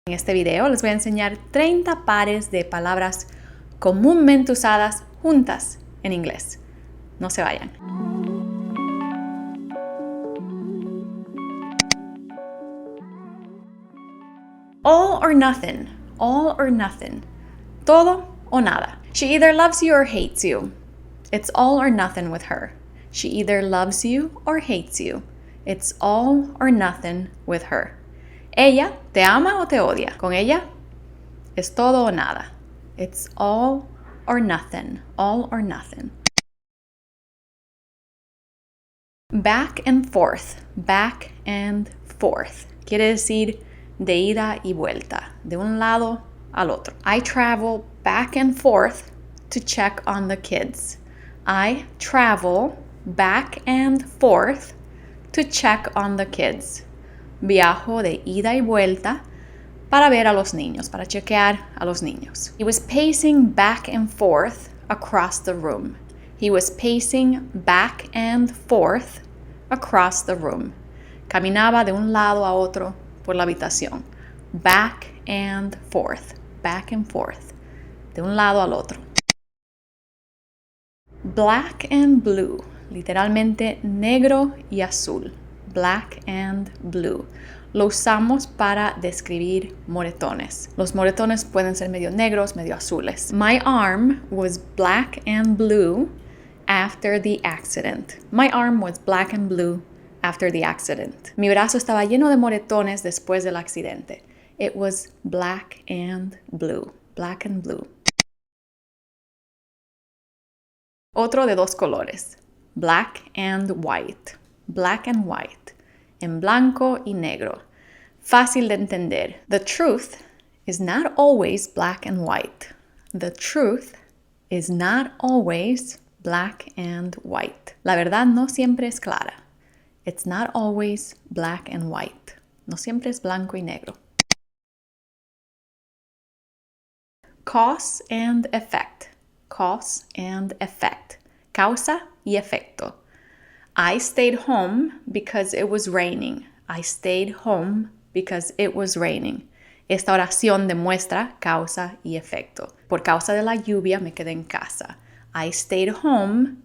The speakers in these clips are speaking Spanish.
En este video les voy a enseñar 30 pares de palabras comúnmente usadas juntas en inglés. No se vayan. All or nothing. All or nothing. Todo o nada. She either loves you or hates you. It's all or nothing with her. She either loves you or hates you. It's all or nothing with her. Ella te ama o te odia. Con ella es todo o nada. It's all or nothing. All or nothing. Back and forth. Back and forth. Quiere decir de ida y vuelta. De un lado al otro. I travel back and forth to check on the kids. I travel back and forth to check on the kids. Viajo de ida y vuelta para ver a los niños, para chequear a los niños. He was pacing back and forth across the room. He was pacing back and forth across the room. Caminaba de un lado a otro por la habitación. Back and forth. Back and forth. De un lado al otro. Black and blue. Literalmente negro y azul. Black and blue. Lo usamos para describir moretones. Los moretones pueden ser medio negros, medio azules. My arm was black and blue after the accident. My arm was black and blue after the accident. Mi brazo estaba lleno de moretones después del accidente. It was black and blue. Black and blue. Otro de dos colores. Black and white. Black and white. En blanco y negro. Fácil de entender. The truth is not always black and white. The truth is not always black and white. La verdad no siempre es clara. It's not always black and white. No siempre es blanco y negro. Cause and effect. Cause and effect. Causa y efecto. I stayed home because it was raining. I stayed home because it was raining. Esta oración demuestra causa y efecto. Por causa de la lluvia me quedé en casa. I stayed home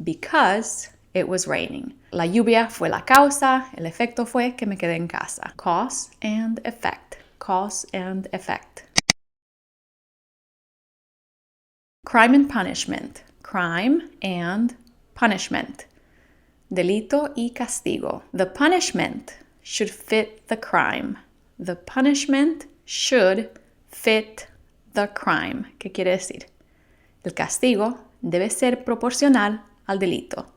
because it was raining. La lluvia fue la causa, el efecto fue que me quedé en casa. Cause and effect. Cause and effect. Crime and punishment. Crime and punishment. Delito y castigo. The punishment should fit the crime. The punishment should fit the crime. ¿Qué quiere decir? El castigo debe ser proporcional al delito.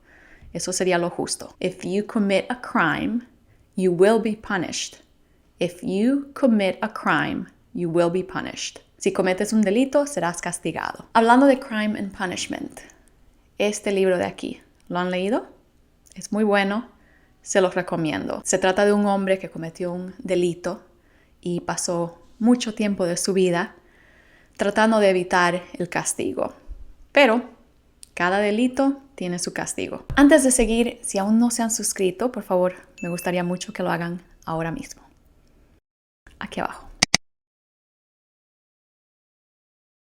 Eso sería lo justo. If you commit a crime, you will be punished. If you commit a crime, you will be punished. Si cometes un delito, serás castigado. Hablando de crime and punishment, este libro de aquí, ¿lo han leído? Es muy bueno, se los recomiendo. Se trata de un hombre que cometió un delito y pasó mucho tiempo de su vida tratando de evitar el castigo. Pero cada delito tiene su castigo. Antes de seguir, si aún no se han suscrito, por favor, me gustaría mucho que lo hagan ahora mismo. Aquí abajo.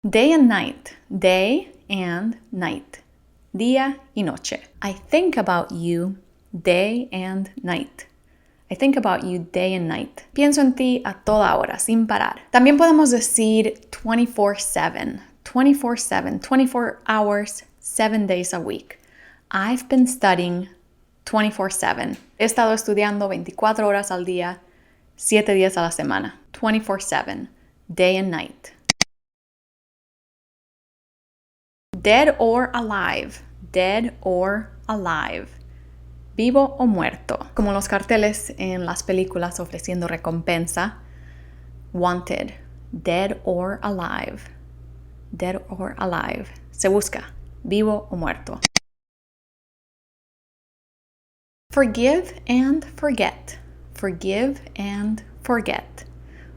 Day and night. Day and night. Día y noche. I think about you day and night. I think about you day and night. Pienso en ti a toda hora, sin parar. También podemos decir 24/7. 24/7. 24 hours, 7 days a week. I've been studying 24/7. He estado estudiando 24 horas al día, 7 días a la semana. 24/7. Day and night. Dead or alive. Dead or alive. Vivo o muerto. Como los carteles en las películas ofreciendo recompensa. Wanted. Dead or alive. Dead or alive. Se busca. Vivo o muerto. Forgive and forget. Forgive and forget.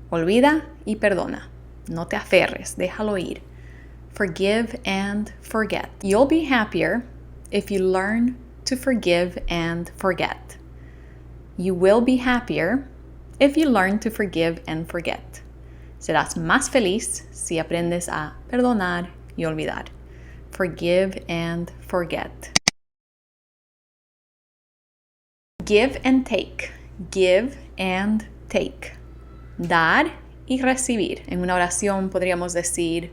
Olvida y perdona. No te aferres. Déjalo ir. Forgive and forget. You'll be happier if you learn to forgive and forget. You will be happier if you learn to forgive and forget. Serás más feliz si aprendes a perdonar y olvidar. Forgive and forget. Give and take. Give and take. Dar y recibir. En una oración podríamos decir,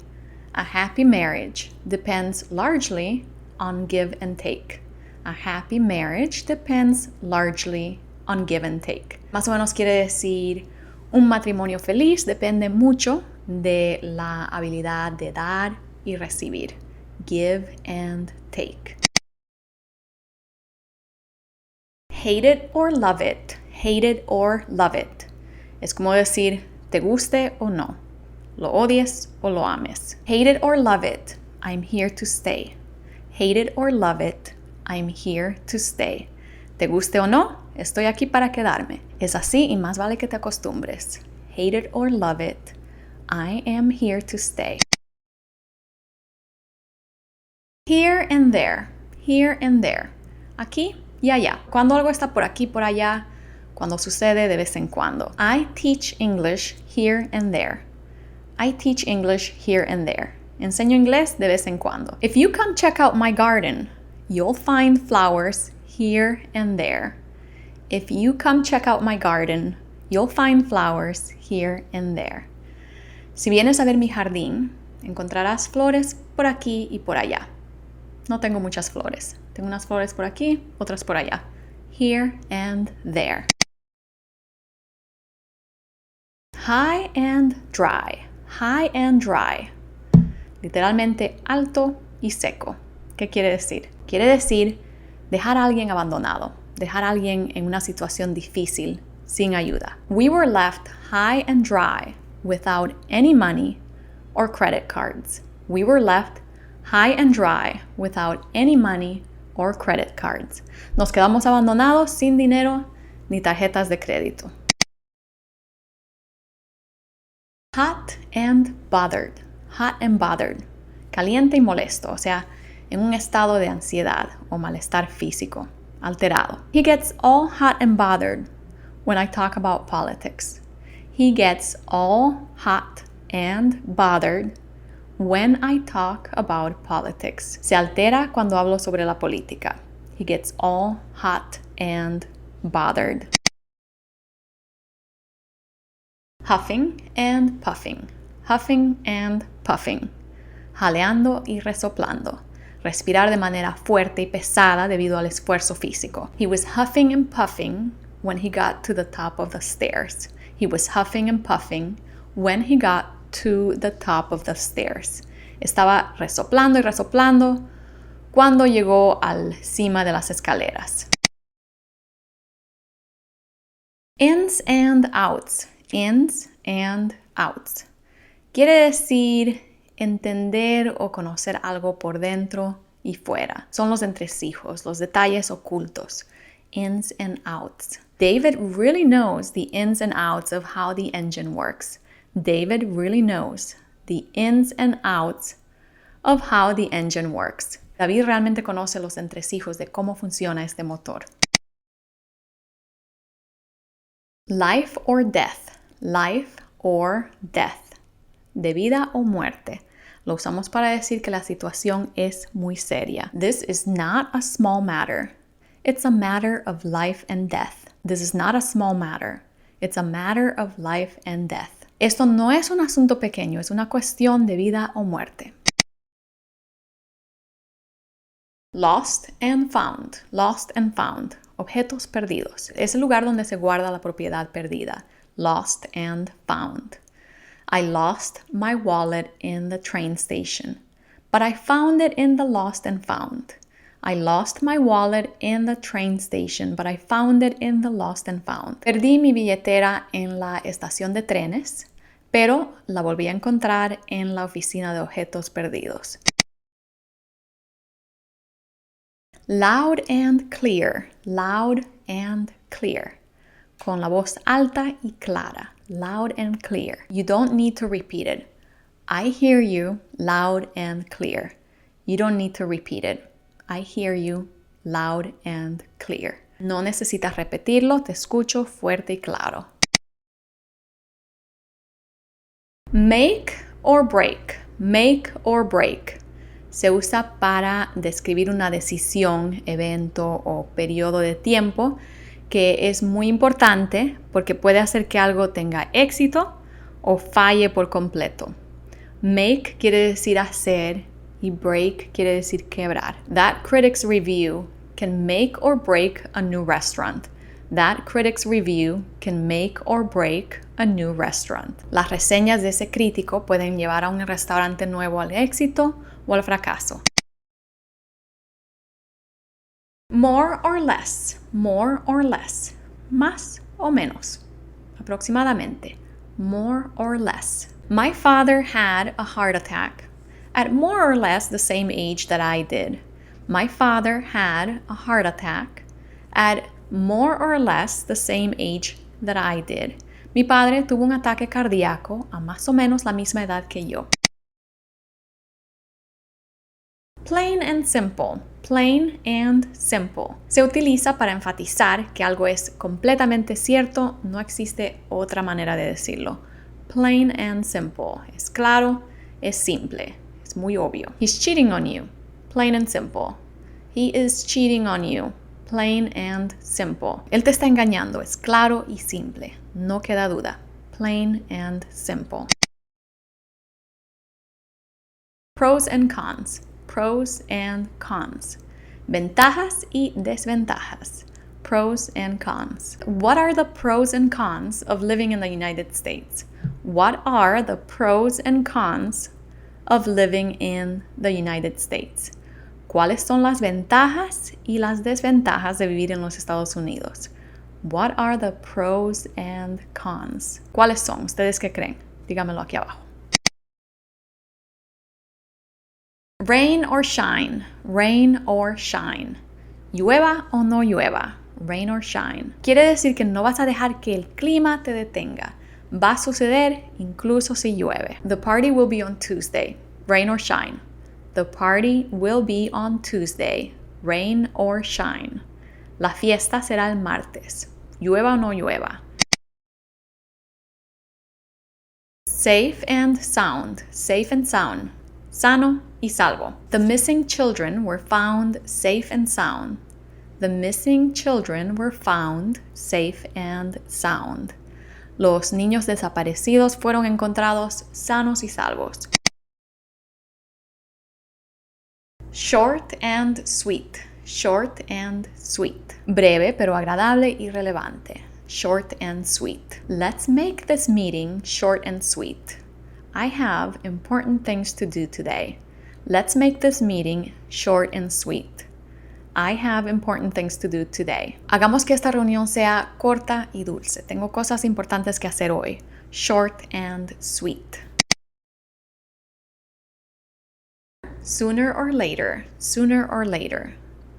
a happy marriage depends largely on give and take. A happy marriage depends largely on give and take. Más o menos quiere decir, un matrimonio feliz depende mucho de la habilidad de dar y recibir. Give and take. Hate it or love it. Hate it or love it. Es como decir, te guste o no. Lo odies o lo ames. Hate it or love it. I'm here to stay. Hate it or love it. I'm here to stay. Te guste o no, estoy aquí para quedarme. Es así y más vale que te acostumbres. Hate it or love it. I am here to stay. Here and there. Here and there. Aquí y allá. Cuando algo está por aquí, por allá, cuando sucede de vez en cuando. I teach English here and there. I teach English here and there. Enseño inglés de vez en cuando. If you come check out my garden, you'll find flowers here and there. If you come check out my garden, you'll find flowers here and there. Si vienes a ver mi jardín, encontrarás flores por aquí y por allá. No tengo muchas flores. Tengo unas flores por aquí, otras por allá. Here and there. High and dry. High and dry. Literalmente alto y seco. ¿Qué quiere decir? Quiere decir dejar a alguien abandonado, dejar a alguien en una situación difícil, sin ayuda. We were left high and dry without any money or credit cards. We were left high and dry without any money or credit cards. Nos quedamos abandonados sin dinero ni tarjetas de crédito. Hot and bothered. Hot and bothered. Caliente y molesto, o sea, en un estado de ansiedad o malestar físico, alterado. He gets all hot and bothered when I talk about politics. He gets all hot and bothered when I talk about politics. Se altera cuando hablo sobre la política. He gets all hot and bothered. Huffing and puffing. Huffing and puffing. Jaleando y resoplando. Respirar de manera fuerte y pesada debido al esfuerzo físico. He was huffing and puffing when he got to the top of the stairs. He was huffing and puffing when he got to the top of the stairs. Estaba resoplando y resoplando cuando llegó al cima de las escaleras. Ins and outs. Ins and outs. Quiere decir entender o conocer algo por dentro y fuera. Son los entresijos, los detalles ocultos. Ins and outs. David really knows the ins and outs of how the engine works. David really knows the ins and outs of how the engine works. David realmente conoce los entresijos de cómo funciona este motor. Life or death. Life or death. De vida o muerte. Lo usamos para decir que la situación es muy seria. This is not a small matter. It's a matter of life and death. This is not a small matter. It's a matter of life and death. Esto no es un asunto pequeño, es una cuestión de vida o muerte. Lost and found. Lost and found. Objetos perdidos. Es el lugar donde se guarda la propiedad perdida. Lost and found. I lost my wallet in the train station, but I found it in the lost and found. I lost my wallet in the train station, but I found it in the lost and found. Perdí mi billetera en la estación de trenes, pero la volví a encontrar en la oficina de objetos perdidos. Loud and clear. Loud and clear. Con la voz alta y clara. Loud and clear. You don't need to repeat it. I hear you loud and clear. You don't need to repeat it. I hear you loud and clear. No necesitas repetirlo, te escucho fuerte y claro. Make or break. Make or break. Se usa para describir una decisión, evento o periodo de tiempo que es muy importante porque puede hacer que algo tenga éxito o falle por completo. Make quiere decir hacer y break quiere decir quebrar. That critic's review can make or break a new restaurant. That critic's review can make or break a new restaurant. Las reseñas de ese crítico pueden llevar a un restaurante nuevo al éxito o al fracaso. More or less. More or less. Más o menos. Aproximadamente. More or less. My father had a heart attack at more or less the same age that I did. My father had a heart attack at more or less the same age that I did. Mi padre tuvo un ataque cardíaco a más o menos la misma edad que yo. Plain and simple. Plain and simple. Se utiliza para enfatizar que algo es completamente cierto, no existe otra manera de decirlo. Plain and simple. Es claro, es simple, es muy obvio. He's cheating on you. Plain and simple. He is cheating on you. Plain and simple. Él te está engañando, es claro y simple, no queda duda. Plain and simple. Pros and cons. Pros and cons. Ventajas y desventajas. Pros and cons. What are the pros and cons of living in the United States? What are the pros and cons of living in the United States? ¿Cuáles son las ventajas y las desventajas de vivir en los Estados Unidos? What are the pros and cons? ¿Cuáles son? ¿Ustedes qué creen? Dígamelo aquí abajo. Rain or shine. Rain or shine. Llueva o no llueva. Rain or shine. Quiere decir que no vas a dejar que el clima te detenga. Va a suceder incluso si llueve. The party will be on Tuesday. Rain or shine. The party will be on Tuesday. Rain or shine. La fiesta será el martes. Llueva o no llueva. Safe and sound. Safe and sound. Sano y salvo. The missing children were found safe and sound. The missing children were found safe and sound. Los niños desaparecidos fueron encontrados sanos y salvos. Short and sweet. Short and sweet. Breve pero agradable y relevante. Short and sweet. Let's make this meeting short and sweet. I have important things to do today. Let's make this meeting short and sweet. I have important things to do today. Hagamos que esta reunión sea corta y dulce. Tengo cosas importantes que hacer hoy. Short and sweet. Sooner or later. Sooner or later.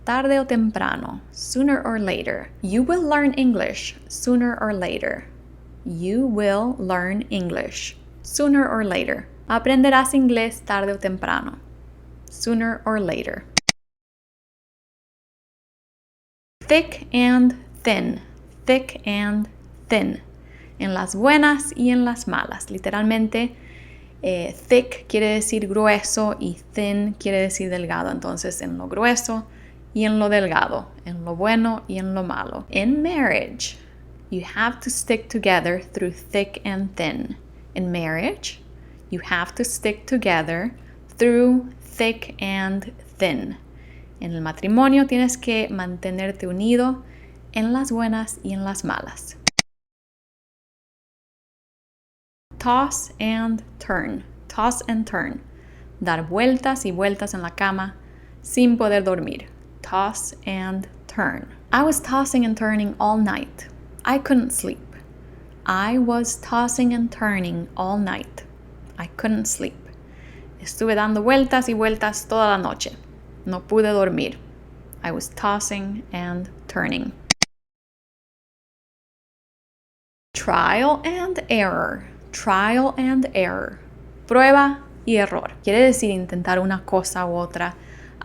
Tarde o temprano. Sooner or later. You will learn English sooner or later. You will learn English sooner or later. Aprenderás inglés tarde o temprano. Sooner or later. Thick and thin. Thick and thin. En las buenas y en las malas. Literalmente, thick quiere decir grueso y thin quiere decir delgado. Entonces, en lo grueso y en lo delgado. En lo bueno y en lo malo. In marriage, you have to stick together through thick and thin. In marriage, you have to stick together through thick and thin. En el matrimonio tienes que mantenerte unido en las buenas y en las malas. Toss and turn. Toss and turn. Dar vueltas y vueltas en la cama sin poder dormir. Toss and turn. I was tossing and turning all night. I couldn't sleep. I was tossing and turning all night. I couldn't sleep. Estuve dando vueltas y vueltas toda la noche. No pude dormir. I was tossing and turning. Trial and error. Trial and error. Prueba y error. Quiere decir intentar una cosa u otra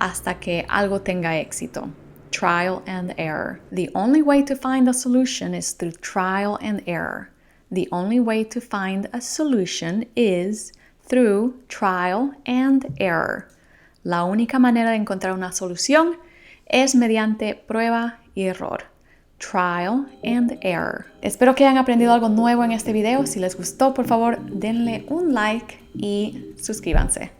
hasta que algo tenga éxito. Trial and error. The only way to find a solution is through trial and error. The only way to find a solution is through trial and error. La única manera de encontrar una solución es mediante prueba y error. Trial and error. Espero que hayan aprendido algo nuevo en este video. Si les gustó, por favor, denle un like y suscríbanse.